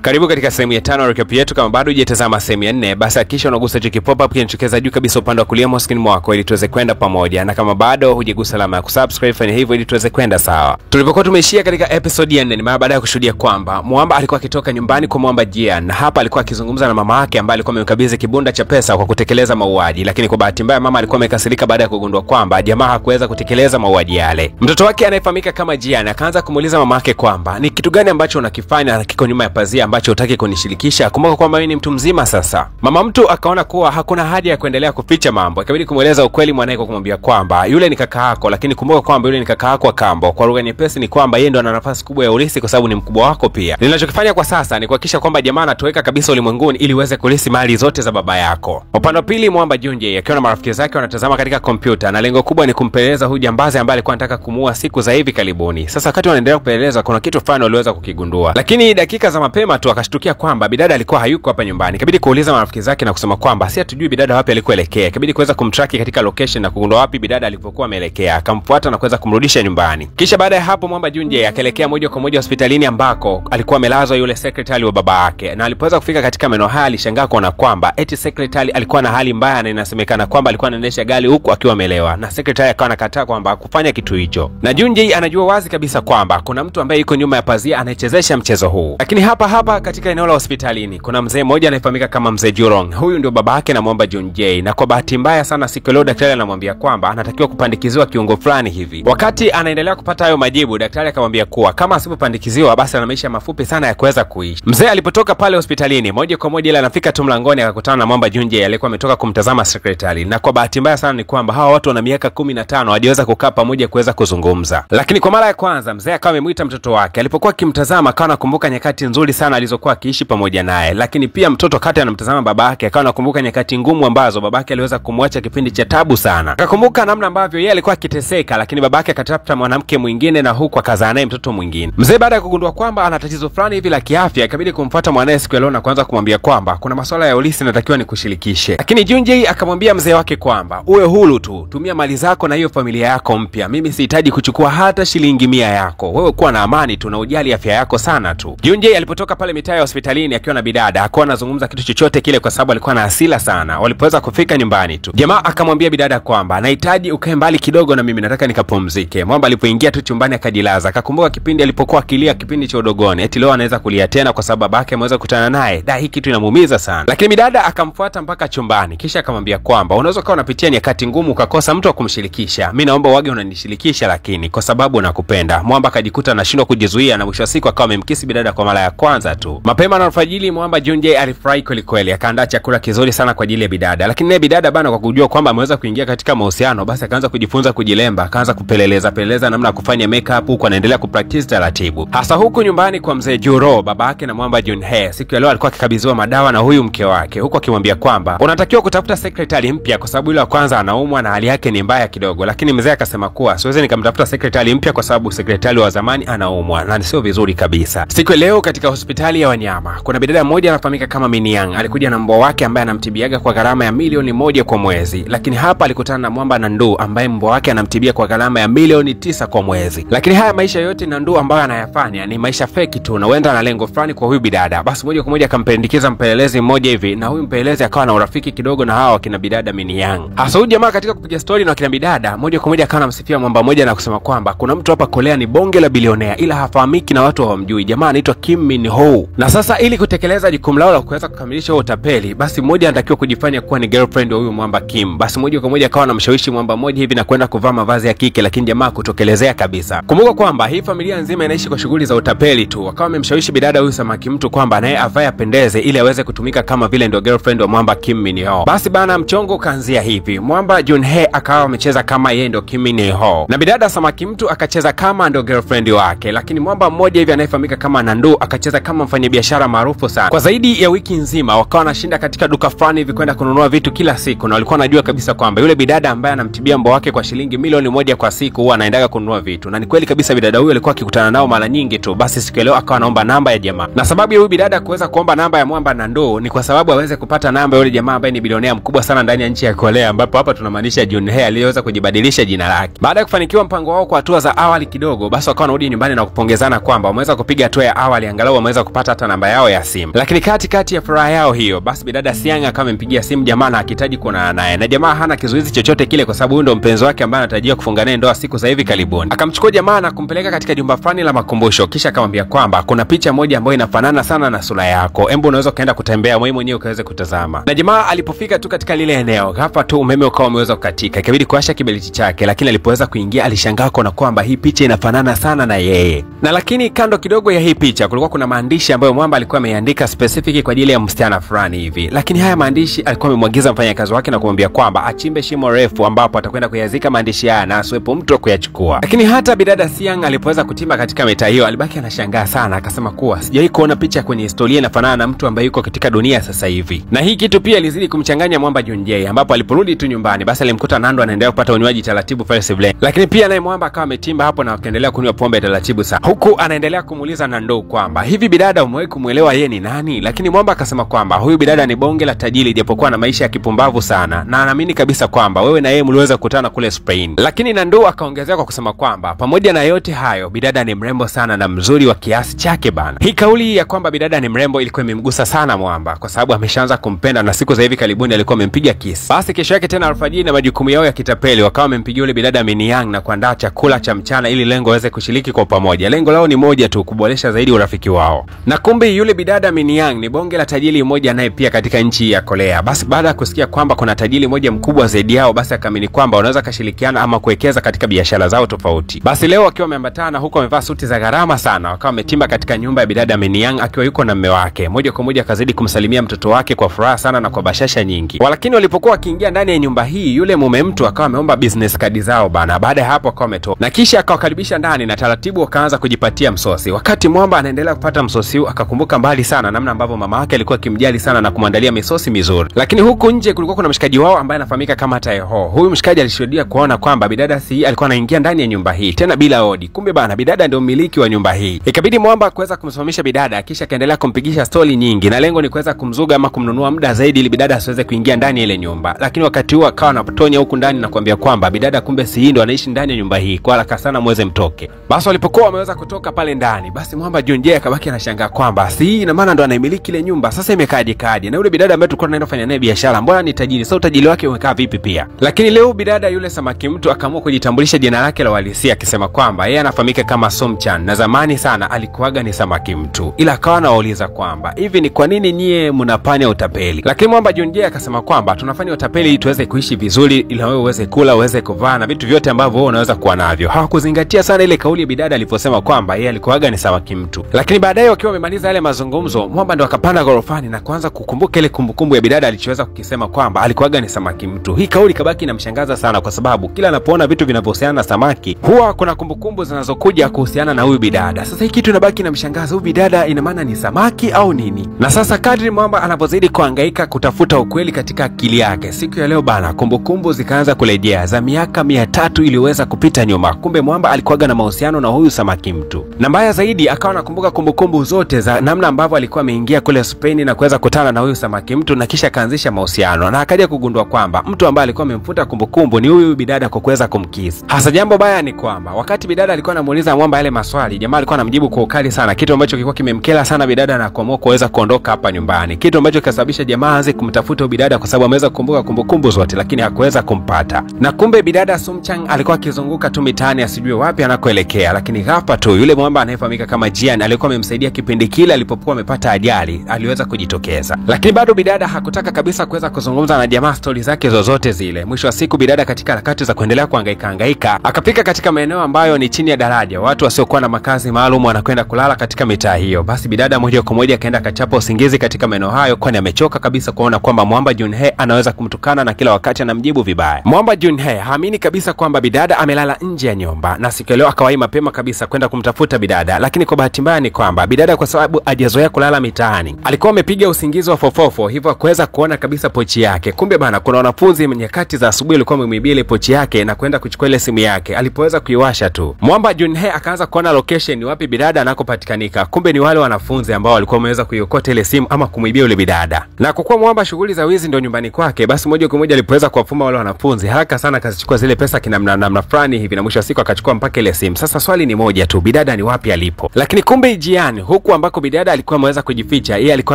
Karibu katika sehemu ya 5 recap yetu. Kama bado hujatazama sehemu ya 4, basi hakikisha unagusa hicho pop-up kinachokeza juu kabisa upande wa kulia screen mwako ili tuweze kwenda pamoja, na kama bado hujagusa alama ya kusubscribe fanya hivyo ili tuweze kwenda sawa. Tulipokuwa tumeishia katika episode ya 4 ni mara baada ya kushuhudia kwamba Mwamba alikuwa akitoka nyumbani kwa Mwamba Jian, na hapa alikuwa akizungumza na mama yake ambaye alikuwa amemkabidhi kibunda cha pesa kwa kutekeleza mauaji, lakini kwa bahati mbaya mama alikuwa amekasirika baada ya kugundua kwamba jamaa hakuweza kutekeleza mauaji yale. Mtoto wake anayefahamika kama Jian akaanza kumuuliza mama yake kwamba ni kitu gani ambacho unakifanya na kiko nyuma ya pazia ambacho hutaki kunishirikisha, kumbuka kwamba mimi ni mtu mzima sasa. Mama mtu akaona kuwa hakuna haja ya kuendelea kuficha mambo, ikabidi kumueleza ukweli mwanae kwa kumwambia kwamba yule ni kaka yako, lakini kumbuka kwamba yule ni kaka yako wa kambo. Kwa lugha nyepesi ni kwamba yeye ndo ana nafasi kubwa ya urithi kwa sababu ni mkubwa wako pia. Ninachokifanya kwa sasa ni kuhakikisha kwamba jamaa anatoweka kabisa ulimwenguni ili uweze kulisi mali zote za baba yako. Upande wa pili Mwamba Junjie akiwa na marafiki zake wanatazama katika kompyuta, na lengo kubwa ni kumpeleleza huyu jambazi ambaye alikuwa anataka kumuua siku za hivi karibuni. Sasa wakati wanaendelea kupeleleza kuna kitu fulani waliweza kukigundua, lakini dakika za mapema tu akashtukia kwamba bidada alikuwa hayuko hapa nyumbani. Ikabidi kuuliza marafiki zake na kusema kwamba si hatujui bidada wapi alikoelekea. Ikabidi kuweza kumtrack katika location na kugundua wapi bidada alipokuwa ameelekea, akamfuata na kuweza kumrudisha nyumbani. Kisha baada ya hapo Mwamba Junjie akaelekea moja kwa moja hospitalini ambako alikuwa amelazwa yule secretary wa baba yake, na alipoweza kufika katika maeneo haya alishangaa kuona kwamba eti secretary alikuwa na hali mbaya, na inasemekana kwamba alikuwa anaendesha gari huku akiwa amelewa, na secretary akawa anakataa kwamba kufanya kitu hicho. Na Junjie anajua wazi kabisa kwamba kuna mtu ambaye yuko nyuma ya pazia anayechezesha mchezo huu. Lakini hapa katika eneo la hospitalini kuna mzee mmoja anayefahamika kama mzee Jurong. Huyu ndio baba yake na Mwamba Junjie, na kwa bahati mbaya sana siku leo daktari anamwambia kwamba anatakiwa kupandikiziwa kiungo fulani hivi. Wakati anaendelea kupata hayo majibu, daktari akamwambia kuwa kama asipopandikiziwa basi ana maisha mafupi sana ya kuweza kuishi. Mzee alipotoka pale hospitalini moja kwa moja ile anafika tu mlangoni akakutana na Mwamba Junjie aliyekuwa ametoka kumtazama secretary, na kwa bahati mbaya sana ni kwamba hawa watu wana miaka 15 hawajaweza kukaa pamoja kuweza kuzungumza. Lakini kwa mara ya kwanza mzee akawa amemuita mtoto wake. Alipokuwa akimtazama akawa anakumbuka nyakati nzuri sana alizokuwa akiishi pamoja naye, lakini pia mtoto kati anamtazama babake akawa anakumbuka nyakati ngumu ambazo babake aliweza kumwacha kipindi cha tabu sana. Akakumbuka namna ambavyo yeye alikuwa akiteseka, lakini babake akatafuta mwanamke mwingine na huku akazaa naye mtoto mwingine. Mzee baada ya kugundua kwamba ana tatizo fulani hivi la kiafya, ikabidi kumfuata mwanae siku leo na kuanza kumwambia kwamba kuna masuala ya ulisi natakiwa nikushirikishe. Lakini Junjie akamwambia mzee wake kwamba uwe huru tu, tumia mali zako na hiyo familia yako mpya, mimi sihitaji kuchukua hata shilingi 100 yako, wewe kuwa na amani tu na ujali afya yako sana tu. Junjie alipotoka pale mitaa ya hospitalini akiwa na bidada hakuwa anazungumza kitu chochote kile kwa sababu alikuwa na hasira sana. Walipoweza kufika nyumbani tu jamaa akamwambia bidada kwamba nahitaji ukae mbali kidogo na mimi, nataka nikapumzike. Mwamba alipoingia tu chumbani akajilaza, akakumbuka kipindi alipokuwa akilia kipindi cha udogoni, eti leo anaweza kulia tena kwa sababu babake ameweza kukutana naye. Hii kitu inamuumiza sana. Lakini bidada akamfuata mpaka chumbani, kisha akamwambia kwamba unaweza kuwa unapitia nyakati ngumu ukakosa mtu wa kumshirikisha, mimi naomba wage unanishirikisha lakini kwa sababu nakupenda. Mwamba akajikuta anashindwa kujizuia na mwisho wa siku akawa amemkisi bidada kwa mara ya kwanza tu. Mapema na alfajiri Mwamba Junjie alifurahi kweli kweli, akaandaa chakula kizuri sana kwa ajili ya bidada. Lakini naye bidada bana kwa kujua kwamba ameweza kuingia katika mahusiano, basi akaanza kujifunza kujilemba, akaanza kupeleleza namna ya kufanya makeup huko anaendelea kupractice taratibu. Hasa huku nyumbani kwa mzee Juro, baba yake na Mwamba Junjie, siku ya leo alikuwa akikabidhiwa madawa na huyu mke wake, huko akimwambia kwamba unatakiwa kutafuta secretary mpya kwa sababu yule wa kwanza anaumwa na hali yake ni mbaya kidogo. Lakini mzee akasema kuwa siwezi nikamtafuta secretary mpya kwa sababu secretary wa zamani anaumwa na sio vizuri kabisa. Siku ya leo katika hospitali ya wanyama kuna bidada mmoja anafahamika kama Miniang, alikuja na mbwa wake ambaye anamtibiaga kwa gharama ya milioni 1 kwa mwezi. Lakini hapa alikutana na Mwamba Nandu ambaye mbwa wake anamtibia kwa gharama ya milioni 9 kwa mwezi. Lakini haya maisha yote Nandu ambayo anayafanya ni maisha fake tu na huenda na lengo fulani kwa huyu bidada. Basi moja kwa moja akampendikiza mpelelezi mmoja hivi, na huyu mpelelezi akawa na urafiki kidogo na hawa kina bidada Miniang. Hasa huyu jamaa katika kupiga story na kina bidada moja kwa moja akawa anamsifia Mwamba mmoja na kusema kwamba kuna mtu hapa Korea ni bonge la bilionea ila hafahamiki na watu hawamjui. Jamaa anaitwa Kim Min Ho. Na sasa ili kutekeleza jukumu lao la kuweza kukamilisha huo utapeli, basi mmoja anatakiwa kujifanya kuwa ni girlfriend wa huyu Mwamba Kim. Basi moja kwa moja akawa anamshawishi Mwamba mmoja hivi na kwenda kuvaa mavazi ya kike, lakini jamaa kutokelezea kabisa. Kumbuka kwamba hii familia nzima inaishi kwa shughuli za utapeli tu. Wakawa wamemshawishi bidada huyu samaki mtu kwamba naye avae apendeze ili aweze kutumika kama vile ndio girlfriend wa Mwamba Kim Min Ho. Basi bana mchongo kaanzia hivi. Mwamba Junjie akawa amecheza kama yeye ndio Kim Min Ho, na bidada samaki mtu akacheza kama ndio girlfriend wake. Lakini Mwamba mmoja hivi anayefahamika kama Nandu akacheza kama mfanyabiashara maarufu sana. Kwa zaidi ya wiki nzima wakawa wanashinda katika duka fulani hivi kwenda kununua vitu kila siku, na walikuwa wanajua kabisa kwamba yule bidada ambaye anamtibia mbwa wake kwa shilingi milioni 1 kwa siku huwa anaendaga kununua vitu. Na ni kweli kabisa bidada huyo alikuwa akikutana nao mara nyingi tu. Basi siku leo akawa anaomba namba ya jamaa, na sababu ya huyu bidada kuweza kuomba namba ya Mwamba Nandu ni kwa sababu aweze kupata namba yule jamaa ambaye ni bilionea mkubwa sana ndani ya nchi ya Korea, ambapo hapa tunamaanisha Junjie aliyeweza kujibadilisha jina lake. Baada ya kufanikiwa mpango wao kwa hatua za awali kidogo, basi wakawa wanarudi nyumbani na kupongezana kwamba wameweza kupiga hatua ya awali, angalau wameweza akapata hata namba yao ya simu. Lakini kati ya furaha yao hiyo, basi bidada Siang akawa amempigia simu jamaa na akihitaji kuonana naye, na jamaa hana kizuizi chochote kile kwa sababu huyo ndo mpenzi wake ambaye anatarajia kufunga naye ndoa siku za hivi karibuni. Akamchukua jamaa na kumpeleka katika jumba fulani la makumbusho, kisha akamwambia kwamba kuna picha moja ambayo inafanana sana na sura yako, embo unaweza kaenda kutembea wewe mwenyewe ukaweze kutazama. Na jamaa alipofika tu katika lile eneo, ghafla tu umeme ukawa umeweza kukatika, ikabidi kuasha kiberiti chake, lakini alipoweza kuingia alishangaa kuona kwamba hii picha inafanana sana na yeye. Na lakini kando kidogo ya hii picha kulikuwa kuna maandishi ambayo mwamba alikuwa ameandika specific kwa ajili ya msichana fulani hivi, lakini haya maandishi alikuwa amemwagiza mfanyakazi wake na kumwambia kwamba achimbe shimo refu ambapo atakwenda kuyazika maandishi haya na asiwepo mtu wa kuyachukua. Lakini hata bidada Siang alipoweza kutimba katika mita hiyo, alibaki anashangaa sana, akasema kuwa sijawahi kuona picha kwenye historia inafanana na mtu ambaye yuko katika dunia sasa hivi. Na hii kitu pia ilizidi kumchanganya mwamba Junjie, ambapo aliporudi tu nyumbani basi alimkuta Nando anaendelea kupata unywaji taratibu pale sebuleni. Lakini pia naye mwamba akawa ametimba hapo na akaendelea kunywa pombe taratibu sana, huku anaendelea kumuuliza Nando kwamba hivi bidada umewahi kumuelewa yeye ni nani? Lakini mwamba akasema kwamba huyu bidada ni bonge la tajiri japokuwa na maisha ya kipumbavu sana, na anaamini kabisa kwamba wewe na yeye mliweza kukutana kule Spain. Lakini Nando akaongezea kwa kusema kwamba pamoja na yote hayo bidada ni mrembo sana na mzuri wa kiasi chake bana. Hii kauli ya kwamba bidada ni mrembo ilikuwa imemgusa sana mwamba kwa sababu ameshaanza kumpenda na siku za hivi karibuni alikuwa amempiga kiss. Basi kesho yake tena alfajiri na majukumu yao ya kitapeli wakawa wamempigia yule bidada Miniang na kuandaa chakula cha mchana ili lengo waweze kushiriki kwa pamoja. Lengo lao ni moja tu, kuboresha zaidi urafiki wao. Na kumbe yule bidada Miniang ni bonge la tajiri mmoja naye pia katika nchi ya Korea. Basi baada ya kusikia kwamba kuna tajiri mmoja mkubwa zaidi yao, basi akaamini kwamba wanaweza kushirikiana ama kuwekeza katika biashara zao tofauti. Basi leo wakiwa wameambatana huko wamevaa suti za gharama sana, wakawa wametimba katika nyumba ya bidada Miniang akiwa yuko na mume wake. Moja kwa moja akazidi kumsalimia mtoto wake kwa furaha sana na kwa bashasha nyingi. Lakini walipokuwa wakiingia ndani ya nyumba hii, yule mume mtu akawa ameomba business card zao bana. Baada ya hapo akawa ametoka na kisha akawakaribisha ndani na taratibu wakaanza kujipatia msosi. Wakati mwamba anaendelea kupata msosi huu, akakumbuka mbali sana namna ambavyo mama yake alikuwa akimjali sana na kumwandalia misosi mizuri. Lakini huku nje kulikuwa kuna mshikaji wao ambaye anafahamika kama Taeho. Huyu mshikaji alishuhudia kuona kwamba bidada Si alikuwa anaingia ndani ya nyumba hii tena bila hodi. Kumbe bana bidada ndio mmiliki wa nyumba hii. Ikabidi mwamba kuweza kumsimamisha bidada, kisha kaendelea kumpigisha stori nyingi, na lengo ni kuweza kumzuga ama kumnunua muda zaidi ili bidada asiweze kuingia ndani ya ile nyumba. Lakini wakati huo akawa anatonya huku ndani na kuambia kwamba bidada kumbe Si ndo anaishi ndani ya nyumba hii, kwa haraka sana muweze mtoke. Basi walipokuwa wameweza kutoka pale ndani, basi mwamba Junjie akabaki anashangaa kwamba Si ina maana ndo anaimiliki ile nyumba. Sasa imekaaje na yule bidada ambaye tulikuwa tunaenda kufanya naye biashara, mbona ni tajiri? Sasa utajiri wake umekaa vipi pia? Lakini leo bidada yule samaki mtu akaamua kujitambulisha jina lake la uhalisia, akisema kwamba yeye anafahamika kama Somchan na zamani sana alikuwaga ni samaki mtu, ila akawa anauliza kwamba hivi ni kwa nini nyie mnafanya utapeli? Lakini mwamba Junjie akasema kwamba tunafanya utapeli ili tuweze kuishi vizuri, ili wewe uweze kula, uweze kuvaa na vitu vyote ambavyo wewe unaweza kuwa navyo. Hawakuzingatia sana ile kauli ya bidada aliposema kwamba yeye alikuwaga ni samaki mtu. Lakini baadaye wakiwa wamemaliza yale mazungumzo, mwamba ndo akapanda gorofani na kuanza kukumbuka ile kumbukumbu ya bidada alichoweza kukisema kwamba alikuwaga ni samaki mtu. Hii kauli kabaki inamshangaza sana kwa sababu kila anapoona vitu vinavyohusiana na samaki huwa kuna kumbukumbu zinazokuja kuhusiana na huyu bidada. Sasa hii kitu inabaki inamshangaza, huyu bidada ina maana ni samaki au nini? Na sasa kadri mwamba anapozidi kuhangaika kutafuta ukweli katika akili yake, siku ya leo bana kumbukumbu zikaanza kurejea za miaka 300 iliyoweza kupita nyuma. Kumbe mwamba alikuwaga na mahusiano na huyu samaki mtu. Na mbaya zaidi akawa anakumbuka kumbukumbu zote za namna ambavyo alikuwa ameingia kule Spain na kuweza kutana na huyu samaki mtu na kisha kaanzisha mahusiano, na akaja kugundua kwamba mtu ambaye alikuwa amemfuta kumbukumbu ni huyu bidada kwa kuweza kumkiss. Hasa jambo baya ni kwamba wakati bidada alikuwa anamuuliza mwamba yale maswali, jamaa alikuwa anamjibu kwa ukali sana, kitu ambacho kilikuwa kimemkela sana bidada na kuamua kuweza kuondoka hapa nyumbani, kitu ambacho kasababisha jamaa aanze kumtafuta bidada kwa sababu ameweza kukumbuka kumbukumbu zote lakini hakuweza kumpata. Na kumbe bidada Somchang alikuwa akizunguka tu mitaani asijue wapi anakoelekea, lakini ghafla tu yule mwamba anayefahamika kama Jian alikuwa amemsaidia kipindi kile alipokuwa amepata ajali, aliweza kujitokeza. Lakini bado bidada hakutaka kabisa kuweza kuzungumza na jamaa stori zake zozote zile. Mwisho wa siku bidada katika harakati za kuendelea kuhangaika akafika katika maeneo ambayo ni chini ya daraja, watu wasiokuwa na makazi maalum wanakwenda kulala katika mitaa hiyo. Basi bidada moja kwa moja akaenda akachapa usingizi katika maeneo hayo, kwani amechoka kabisa kuona kwamba mwamba Junhee anaweza kumtukana na kila wakati anamjibu vibaya. Mwamba Junhee haamini kabisa kwamba bidada amelala nje ya nyumba, na siku leo akawahi mapema kabisa kwenda kumtafuta bidada. Lakini kwa bahati mbaya ni kwamba bidada kwa sababu hajazoea kulala mitaani alikuwa amepiga usingizi wa fofofo, hivyo hakuweza kuona kabisa pochi yake. Kumbe bana kuna wanafunzi nyakati za asubuhi walikuwa wamemwibia ile pochi yake na kwenda kuchukua ile simu yake. Alipoweza kuiwasha tu, Mwamba Junhee akaanza kuona location ni wapi bidada anakopatikanika. Kumbe ni wale wanafunzi ambao walikuwa wameweza kuiokota ile simu ama kumwibia yule bidada. Na kwa kuwa Mwamba shughuli za wizi ndio nyumbani kwake, basi moja kwa moja alipoweza kuwafuma wale wanafunzi, haraka sana akazichukua zile pesa kinamna fulani hivi, na mwisho wa siku akachukua mpaka ile simu. Sasa swali ni moja tu, bidada ni wapi alipo? Lakini kumbe Jian huku huku ambako bidada alikuwa ameweza kujificha, yeye alikuwa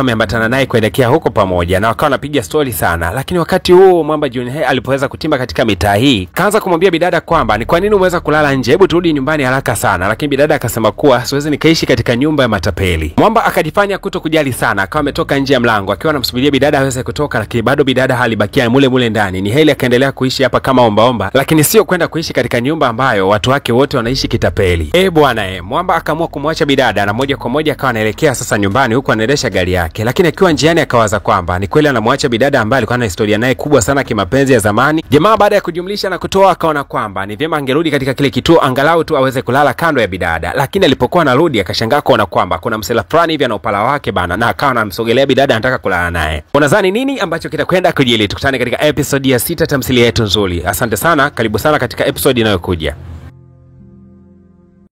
ameambatana naye kuelekea huko pamoja na wakawa wanapiga story sana. Lakini wakati huo Mwamba Junhei alipoweza kutimba katika mitaa hii, kaanza kumwambia bidada kwamba ni kwa nini umeweza kulala nje, hebu turudi nyumbani haraka sana. Lakini bidada akasema kuwa siwezi nikaishi katika nyumba ya matapeli. Mwamba akajifanya kutokujali sana, akawa ametoka nje ya mlango akiwa anamsubiria bidada aweze kutoka, lakini bado bidada halibakia mule ndani. Ni Hailey akaendelea kuishi hapa kama ombaomba, lakini sio kwenda kuishi katika nyumba ambayo watu wake wote wanaishi kitapeli. Bwana Mwamba akaamua kumwacha bidada na moja kwa moja akawa anaelekea sasa nyumbani huku anaendesha gari yake. Lakini akiwa njiani akawaza kwamba ni kweli anamwacha bidada ambaye alikuwa na historia naye kubwa sana kimapenzi ya zamani. Jamaa baada ya kujumlisha na kutoa akaona kwamba ni vyema angerudi katika kile kituo angalau tu aweze kulala kando ya bidada. Lakini alipokuwa anarudi akashangaa kuona kwamba kuna msela fulani hivi ana upala wake bana, na akawa anamsogelea bidada anataka kulala naye. Unadhani nini ambacho kitakwenda kujili? Tukutane katika episode ya 6 tamthilia yetu nzuri. Asante sana, karibu sana katika episode inayokuja.